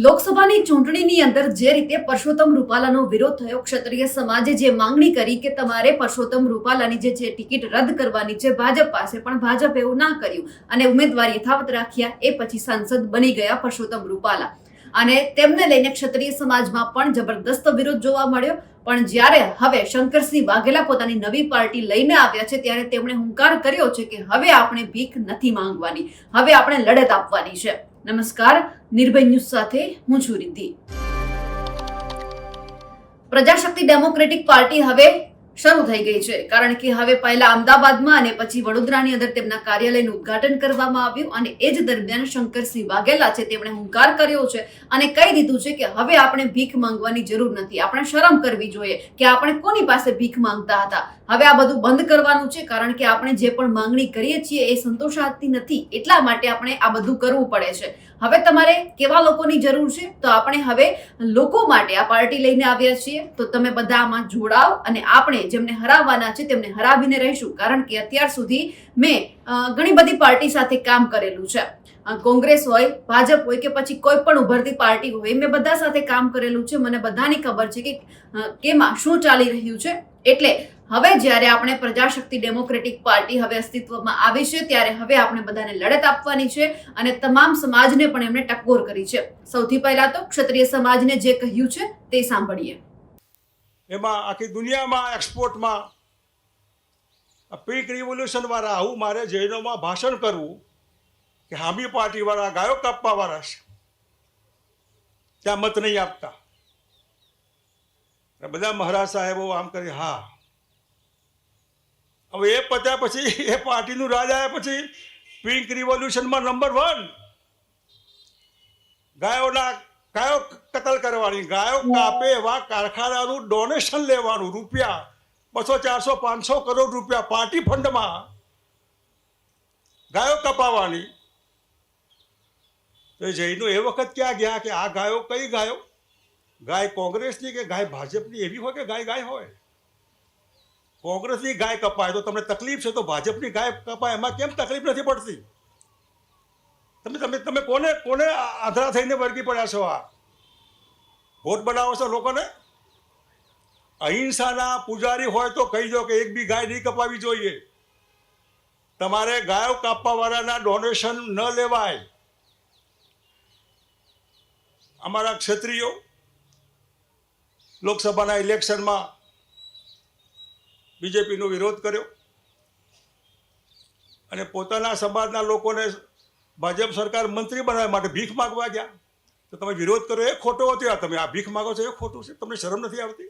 લોકસભાની ચૂંટણીની અંદર જે રીતે પરસોત્તમ રૂપાલાનો વિરોધ થયો, ક્ષત્રિય સમાજે જે માંગણી કરી કે તમારે પરસોત્તમ રૂપાલાની જે ટિકિટ રદ કરવાની છે ભાજપ પાસે, પણ ભાજપ એવું ના કર્યું અને ઉમેદવાર યથાવત રાખ્યા. એ પછી સાંસદ બની ગયા પરસોત્તમ રૂપાલા અને તેમને લઈને ક્ષત્રિય સમાજમાં પણ જબરદસ્ત વિરોધ જોવા મળ્યો. પણ જ્યારે હવે શંકરસિંહ વાઘેલા પોતાની નવી પાર્ટી લઈને આવ્યા છે ત્યારે તેમણે હુંકાર કર્યો છે કે હવે આપણે ભીખ નથી માંગવાની, હવે આપણે લડત આપવાની છે. નમસ્કાર, નિર્ભય ન્યૂઝ સાથે હું છું રિદ્ધિ. પ્રજાશક્તિ ડેમોક્રેટિક પાર્ટી હવે શરૂ થઈ ગઈ છે, કારણ કે હવે પહેલા અમદાવાદમાં અને પછી વડોદરાની અંદર તેમના કાર્યાલયનું ઉદ્ઘાટન કરવામાં આવ્યું અને એ જ દરમિયાન શંકરસિંહ વાઘેલા છે તેમણે હુંકાર કર્યો છે અને કહી દીધું છે કે હવે આપણે ભીખ માંગવાની જરૂર નથી, આપણે શરમ કરવી જોઈએ કે આપણે કોની પાસે ભીખ માંગતા હતા. હવે આ બધું બંધ કરવાનું છે, કારણ કે આપણે જે પણ માંગણી કરીએ છીએ એ સંતોષાતી નથી, એટલા માટે આપણે આ બધું કરવું પડે છે. હવે તમારે કેવા લોકોની જરૂર છે, તો આપણે હવે લોકો માટે આ પાર્ટી લઈને આવ્યા છીએ, તો તમે બધા આમાં જોડાઓ અને આપણે જેમને હરાવવાના છે તેમને હરાવીને રહીશું. કારણ કે અત્યાર સુધી મેં ઘણી બધી પાર્ટી સાથે કામ કરેલું છે, કોંગ્રેસ હોય, ભાજપ હોય કે પછી કોઈ પણ ઉભરતી પાર્ટી હોય, મેં બધા સાથે કામ કરેલું છે. મને બધાની ખબર છે કે કેમાં શું ચાલી રહ્યું છે. એટલે હવે જ્યારે આપણે પ્રજાશક્તિ ડેમોક્રેટિક પાર્ટી હવે અસ્તિત્વમાં આવી છે ત્યારે હવે આપણે બધાને લડત આપવાની છે અને તમામ સમાજને પણ એમણે ટકોર કરી છે. સૌથી પહેલા તો ક્ષત્રિય સમાજને જે કહ્યું છે તે સાંભળીએ. એમાં આખી દુનિયામાં એક્સપોર્ટમાં પિંક રિવોલ્યુશન વાળા આવું મારે જૈનોમાં ભાષણ કરવું કે હામી પાર્ટી વાળા ગાયો કાપવા વાળા છે, ત્યાં મત નહીં આપતા. બધા મહારાજ સાહેબો આમ કરી હા. હવે એ પત્યા પછી એ પાર્ટીનું રાજ આવ્યા પછી પિંક રિવોલ્યુશનમાં નંબર 1 ગાયો કતલ કરવાની, ગાયો કાપે એવા કારખાનાનું ડોનેશન લેવાનું, રૂપિયા 200, 400, 500 કરોડ રૂપિયા પાર્ટી ફંડમાં ગાયો કપાવવાની. તો જૈનો એ વખત ક્યાં ગયા કે આ ગાયો કઈ ગાયો, ગાય કોંગ્રેસની કે ગાય ભાજપની એવી હોય કે ગાય ગાય હોય? કોંગ્રેસની ગાય કપાય તો તમને તકલીફ છે, તો ભાજપની ગાય કપાય એમાં કેમ તકલીફ નથી પડતી? તમે કોને આંધળા થઈને વર્ગી પડ્યા છો? આ વોટ બનાવો છો લોકોને? અહિંસાના પૂજારી હોય તો કહી દો કે એક બી ગાય નહીં કપાવી જોઈએ. તમારે ગાયો કાપવા વાળાના ડોનેશન ન લેવાય. અમારા ક્ષત્રિયો લોકસભાના ઇલેક્શનમાં બીજેપીનો વિરોધ કર્યો અને પોતાના સમાજના લોકોને ભાજપ સરકાર મંત્રી બનાવવા માટે ભીખ માગવા ગયા. તો તમે વિરોધ કરો એ ખોટો હતો, તમે આ ભીખ માગો છો એ ખોટું છે. તમને શરમ નથી આવતી?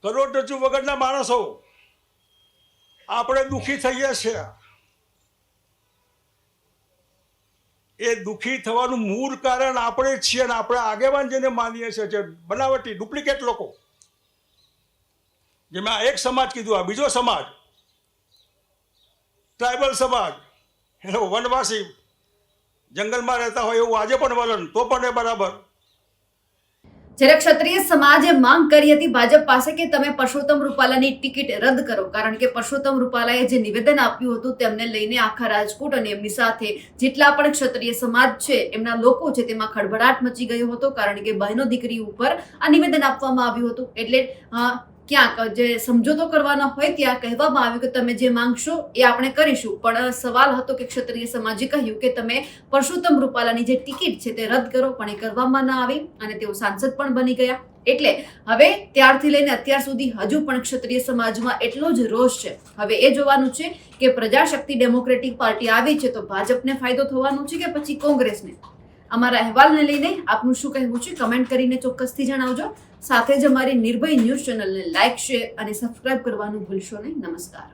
કરોડરજ્જુ વગરના માણસો આપણે દુઃખી થઈએ છીએ. એ દુઃખી થવાનું મૂળ કારણ આપણે જ છીએ અને આપણે આગેવાન જેને માનીએ છીએ, જે બનાવટી ડુપ્લિકેટ લોકો. જેમાં એક સમાજ કીધું, આ બીજો સમાજ ટ્રાઇબલ સમાજ, એટલે વનવાસી જંગલમાં રહેતા હોય એવું આજે પણ વલણ, તો પણ એ બરાબર. જ્યારે ક્ષત્રિય સમાજે માંગ કરી હતી ભાજપ પાસે કે તમે પરસોત્તમ રૂપાલાની ટિકિટ રદ કરો, કારણ કે પરસોત્તમ રૂપાલાએ જે નિવેદન આપ્યું હતું તેમને લઈને આખા રાજકોટ અને એમની સાથે જેટલા પણ ક્ષત્રિય સમાજ છે, એમના લોકો છે, તેમાં ખળભળાટ મચી ગયો હતો. કારણ કે બહેનો દીકરી ઉપર આ નિવેદન આપવામાં આવ્યું હતું. એટલે ક્યાંક જે સમજૂતો કરવાનો હોય ત્યાં કહેવામાં આવ્યું કે તમે જે માંગશો એ આપણે કરીશું. પણ સવાલ હતો કે ક્ષત્રિય સમાજે કહ્યું કે તમે પરસોત્તમ રૂપાલાની જે ટિકિટ છે તે રદ કરો, પણ એ કરવામાં ન આવી અને તેઓ સાંસદ પણ બની ગયા. એટલે હવે ત્યારથી લઈને અત્યાર સુધી હજુ પણ ક્ષત્રિય સમાજમાં એટલો જ રોષ છે. હવે એ જોવાનું છે કે પ્રજાશક્તિ ડેમોક્રેટિક પાર્ટી આવી છે તો ભાજપને ફાયદો થવાનો છે કે પછી કોંગ્રેસને. અમારા અહેવાલને લઈને આપનું શું કહેવું છે કમેન્ટ કરીને ચોક્કસથી જણાવજો. સાથે જ અમારી નિર્ભય ન્યૂઝ ચેનલને લાઇક, શેર અને સબસ્ક્રાઇબ કરવાનું ભૂલશો નહીં. નમસ્કાર.